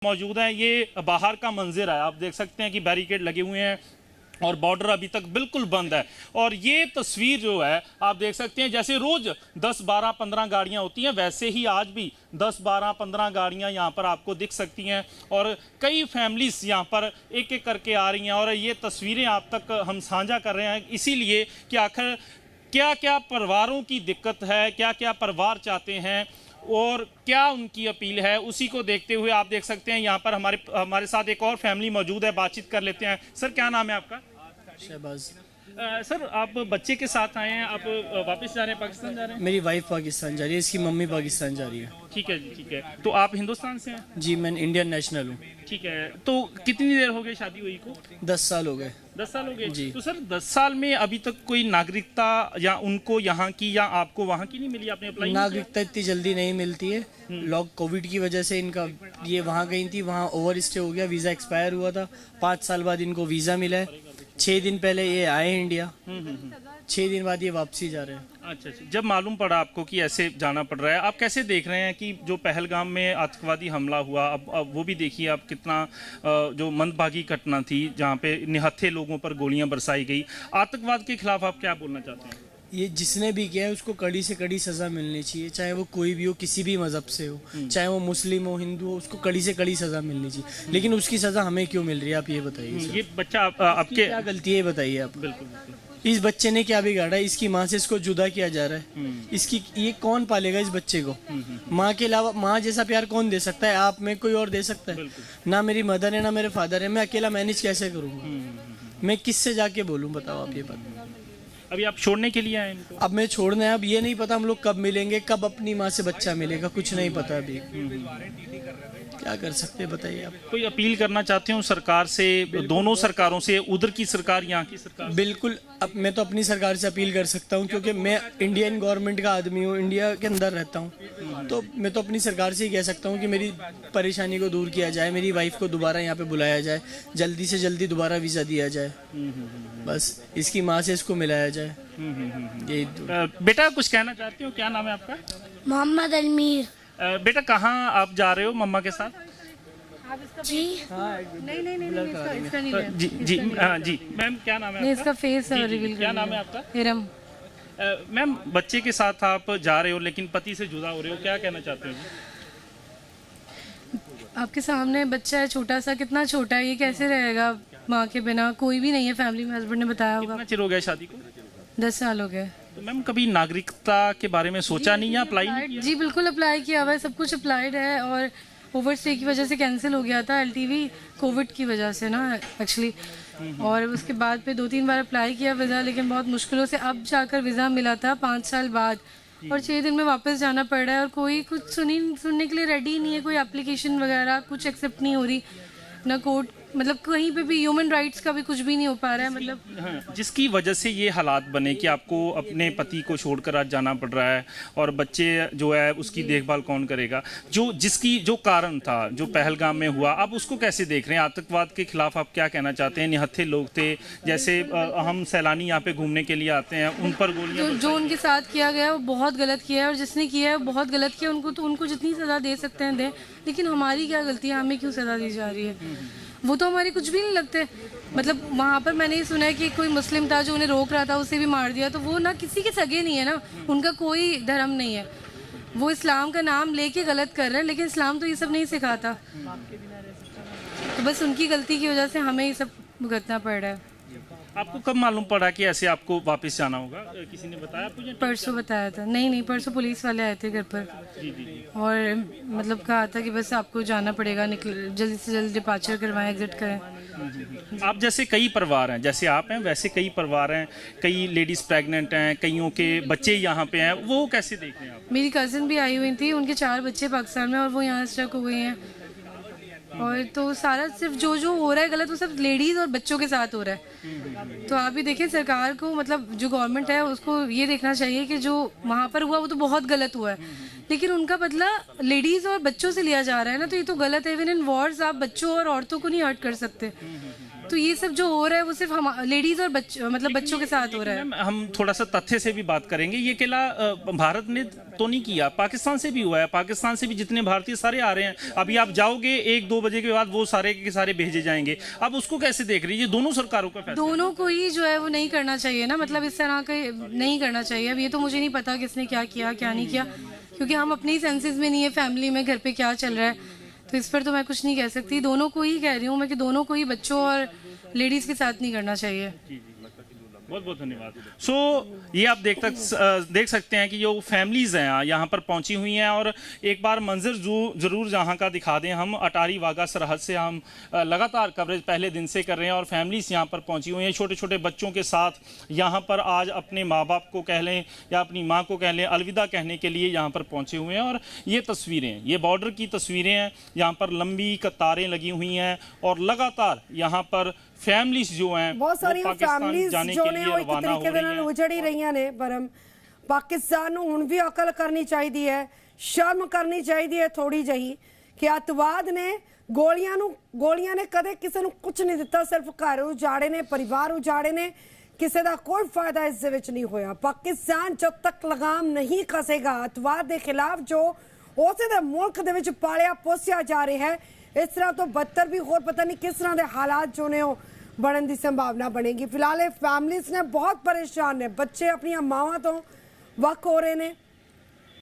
मौजूद हैं। ये बाहर का मंजर है, आप देख सकते हैं कि बैरिकेड लगे हुए हैं और बॉर्डर अभी तक बिल्कुल बंद है। और ये तस्वीर जो है आप देख सकते हैं, जैसे रोज 10, 12, 15 गाड़ियां होती हैं, वैसे ही आज भी 10, 12, 15 गाड़ियां यहां पर आपको दिख सकती हैं। और कई फैमिलीज यहां पर एक एक करके आ रही हैं और ये तस्वीरें आप तक हम साझा कर रहे हैं इसीलिए कि आखिर क्या क्या परिवारों की दिक्कत है, क्या क्या परिवार चाहते हैं और क्या उनकी अपील है, उसी को देखते हुए आप देख सकते हैं यहाँ पर हमारे साथ एक और फैमिली मौजूद है। बातचीत कर लेते हैं। सर, क्या नाम है आपका? शहबाज। सर, आप बच्चे के साथ आए हैं, आप वापस जा रहे हैं, पाकिस्तान जा रहे हैं? मेरी वाइफ पाकिस्तान जा रही है, इसकी मम्मी पाकिस्तान जा रही है। ठीक है जी, ठीक है। तो आप हिंदुस्तान से हैं? जी, मैं इंडियन नेशनल हूँ। ठीक है। तो कितनी देर हो गई शादी हुई को? 10 साल हो गए। 10 साल हो गए जी। तो सर 10 साल में अभी तक कोई नागरिकता या उनको यहाँ की या आपको वहाँ की नहीं मिली? आपने अप्लाई? नागरिकता इतनी जल्दी नहीं मिलती है। लॉक कोविड की वजह से इनका ये वहाँ गई थी, वहाँ ओवर स्टे हो गया, वीज़ा एक्सपायर हुआ था। 5 साल बाद इनको वीज़ा मिला है। 6 दिन पहले ये आए इंडिया। 6 दिन बाद ये वापसी जा रहे हैं। अच्छा। जब मालूम पड़ा आपको कि ऐसे जाना पड़ रहा है, आप कैसे देख रहे हैं कि जो पहलगाम में आतंकवादी हमला हुआ, अब वो भी देखिए आप, कितना जो मंदभागी घटना थी जहाँ पे निहत्थे लोगों पर गोलियां बरसाई गई। आतंकवाद के खिलाफ आप क्या बोलना चाहते हैं? ये जिसने भी किया है उसको कड़ी से कड़ी सजा मिलनी चाहिए, चाहे वो कोई भी हो, किसी भी मजहब से हो, चाहे वो मुस्लिम हो, हिंदू हो, उसको कड़ी से कड़ी सजा मिलनी चाहिए। लेकिन उसकी सजा हमें क्यों मिल रही है, आप ये बताइए। ये बच्चा आपके क्या गलती है बताइए आप। बिल्कुल। इस बच्चे ने क्या बिगाड़ा है? इसकी माँ से इसको जुदा किया जा रहा है। इसकी ये कौन पालेगा इस बच्चे को? माँ के अलावा माँ जैसा प्यार कौन दे सकता है? आप में कोई और दे सकता है? ना मेरी मदर है, ना मेरे फादर है। मैं अकेला मैनेज कैसे करूँगा? मैं किससे जाके बोलूँ, बताओ आप ये बात। अभी आप छोड़ने के लिए आए इनको? अब मैं छोड़ना है। अब ये नहीं पता हम लोग कब मिलेंगे, कब अपनी माँ से बच्चा मिलेगा, कुछ नहीं पता अभी। क्या कर सकते हैं बताइए आप। कोई अपील करना चाहते हो सरकार से, दोनों सरकारों से, उधर की सरकार, यहाँ की सरकार? बिल्कुल। अब मैं तो अपनी सरकार से अपील कर सकता हूँ क्योंकि मैं इंडियन गवर्नमेंट का आदमी हूँ, इंडिया के अंदर रहता हूँ। तो मैं तो अपनी सरकार से ही कह सकता हूँ कि मेरी परेशानी को दूर किया जाए, मेरी वाइफ को दोबारा यहाँ पे बुलाया जाए, जल्दी से जल्दी दोबारा वीज़ा दिया जाए, बस इसकी माँ से इसको मिलाया जाए। यही। बेटा, कुछ कहना चाहते हो? क्या नाम है आपका? मोहम्मद अलमीर। बेटा, कहाँ आप जा रहे हो मम्मा के साथ? जी नहीं, जी जी जी मैम, क्या नाम है नहीं, आपका? इसका फेस रिवील क्या नाम है आपका? हिरम। मैम, बच्चे के साथ आप जा रहे हो लेकिन पति से जुदा हो रहे हो, क्या कहना चाहते हो? आपके सामने बच्चा है छोटा सा, कितना छोटा है ये, कैसे रहेगा माँ के बिना? कोई भी नहीं है फैमिली में, हस्बैंड ने बताया होगा। कितना चिर हो गया शादी को? 10 साल हो गए। तो मैम, कभी नागरिकता के बारे में सोचा नहीं या अप्लाई नहीं किया? जी बिल्कुल अप्लाई किया हुआ है, सब कुछ अप्लाइड है। और ओवर स्टे की वजह से कैंसिल हो गया था LTV, कोविड की वजह से ना एक्चुअली। और उसके बाद पे 2-3 बार अप्लाई किया वीज़ा, लेकिन बहुत मुश्किलों से अब जाकर वीज़ा मिला था 5 साल बाद। और 6 दिन में वापस जाना पड़ रहा है और कोई कुछ सुनने के लिए रेडी नहीं है। कोई एप्लीकेशन वगैरह कुछ एक्सेप्ट नहीं हो रही, ना कोर्ट, मतलब कहीं पे भी ह्यूमन राइट्स का भी कुछ भी नहीं हो पा रहा है। मतलब हाँ, जिसकी वजह से ये हालात बने कि आपको अपने पति को छोड़कर आज जाना पड़ रहा है और बच्चे जो है उसकी देखभाल कौन करेगा? जो कारण था, जो पहलगाम में हुआ, आप उसको कैसे देख रहे हैं? आतंकवाद के खिलाफ आप क्या कहना चाहते हैं? निहत्थे लोग थे, जैसे हम सैलानी यहाँ पे घूमने के लिए आते हैं, उन पर गोलियां जो उनके साथ किया गया वो बहुत गलत किया है, और जिसने किया है वो बहुत गलत किया। उनको जितनी सज़ा दे सकते हैं दें, लेकिन हमारी क्या गलती है? हमें क्यों सज़ा दी जा रही है? वो तो हमारे कुछ भी नहीं लगते। मतलब वहाँ पर मैंने ये सुना है कि कोई मुस्लिम था जो उन्हें रोक रहा था, उसे भी मार दिया। तो वो ना किसी के सगे नहीं है ना, उनका कोई धर्म नहीं है, वो इस्लाम का नाम लेके गलत कर रहे हैं, लेकिन इस्लाम तो ये सब नहीं सिखाता। तो बस उनकी गलती की वजह से हमें ये सब भुगतना पड़ रहा है। आपको कब मालूम पड़ा कि ऐसे आपको वापस जाना होगा? किसी ने बताया आपको? परसों बताया था। नहीं, परसों पुलिस वाले आए थे घर पर। जी। और मतलब कहा था कि बस आपको जाना पड़ेगा, जल्दी से जल्दी डिपार्चर करवाएं, एग्जिट करें। आप जैसे कई परिवार हैं, जैसे आप हैं वैसे कई परिवार हैं, कई लेडीज़ प्रेग्नेंट हैं, कईयों के बच्चे यहाँ पे हैं, वो कैसे देख रहे हैं आप? मेरी कज़न भी आई हुई थी, उनके 4 बच्चे पाकिस्तान में, और वो यहाँ स्टक हो गए हैं। और तो सारा सिर्फ जो हो रहा है गलत, वो सब लेडीज़ और बच्चों के साथ हो रहा है। तो आप भी देखिए, सरकार को, मतलब जो गवर्नमेंट है उसको ये देखना चाहिए कि जो वहाँ पर हुआ वो तो बहुत गलत हुआ है, लेकिन उनका बदला लेडीज़ और बच्चों से लिया जा रहा है ना, तो ये तो गलत है। इवन इन वॉर्स आप बच्चों और औरतों को नहीं हर्ट कर सकते। तो ये सब जो हो रहा है वो सिर्फ हम लेडीज और बच्चों के साथ हो रहा है। मैम, हम थोड़ा सा तथ्य से भी बात करेंगे। ये किला भारत ने तो नहीं किया, पाकिस्तान से भी हुआ है। पाकिस्तान से भी जितने भारतीय सारे आ रहे हैं। अभी आप जाओगे 1-2 बजे के बाद वो सारे के सारे भेजे जाएंगे। अब उसको कैसे देख रही है? ये दोनों सरकारों का फैसला। दोनों को ही जो है वो नहीं करना चाहिए ना, मतलब इस तरह का नहीं करना चाहिए। अब ये तो मुझे नहीं पता किसने क्या किया क्या नहीं किया, क्योंकि हम अपने ही सेंसेस में नहीं है, फैमिली में घर पे क्या चल रहा है, तो इस पर तो मैं कुछ नहीं कह सकती। दोनों को ही कह रही हूँ मैं कि दोनों को ही बच्चों और लेडीज के साथ नहीं करना चाहिए। बहुत बहुत धन्यवाद। सो ये आप देख सकते हैं कि जो फैमिलीज हैं यहाँ पर पहुंची हुई हैं। और एक बार मंजर जरूर यहाँ का दिखा दें हम। अटारी वाघा सरहद से हम लगातार कवरेज पहले दिन से कर रहे हैं और फैमिलीज यहाँ पर पहुंची हुई हैं छोटे छोटे बच्चों के साथ। यहाँ पर आज अपने माँ बाप को कह लें या अपनी माँ को कह लें, अलविदा कहने के लिए यहाँ पर पहुँचे हुए हैं। और ये तस्वीरें, ये बॉर्डर की तस्वीरें हैं। यहाँ पर लंबी कतारें लगी हुई हैं और लगातार यहाँ पर फैमिलीज जो हैं बहुत सारी फैमिलीज जो ने वो एक तरीके ਦੇ ਨਾਲ ਉਜੜ ਹੀ ਰਹੀਆਂ ਨੇ। ਪਰ ਪਾਕਿਸਤਾਨ ਨੂੰ ਹੁਣ ਵੀ ਅਕਲ ਕਰਨੀ ਚਾਹੀਦੀ ਹੈ, ਸ਼ਰਮ ਕਰਨੀ ਚਾਹੀਦੀ ਹੈ ਥੋੜੀ ਜਿਹੀ ਕਿ ਅੱਤਵਾਦ ਨੇ ਗੋਲੀਆਂ ਨੇ ਕਦੇ ਕਿਸੇ ਨੂੰ ਕੁਝ ਨਹੀਂ ਦਿੱਤਾ, ਸਿਰਫ ਘਰ ਉਜਾੜੇ ਨੇ, ਪਰਿਵਾਰ ਉਜਾੜੇ ਨੇ, ਕਿਸੇ ਦਾ ਕੋਈ ਫਾਇਦਾ ਇਸ ਦੇ ਵਿੱਚ ਨਹੀਂ ਹੋਇਆ। ਪਾਕਿਸਤਾਨ ਜਦ ਤੱਕ ਲਗਾਮ ਨਹੀਂ ਕਸੇਗਾ ਅੱਤਵਾਦ ਦੇ ਖਿਲਾਫ ਜੋ ਉਸੇ ਦੇ ਮੁਲਕ ਦੇ ਵਿੱਚ ਪਾਲਿਆ ਪੋਸਿਆ ਜਾ ਰਿਹਾ ਹੈ, इस तरह तो बदतर भी होर पता नहीं किस तरह के हालात जो ने बनने की संभावना बनेगी। फिलहाल फैमिलीज ने बहुत परेशान ने, बच्चे अपनी मावां तो वक हो रहे हैं।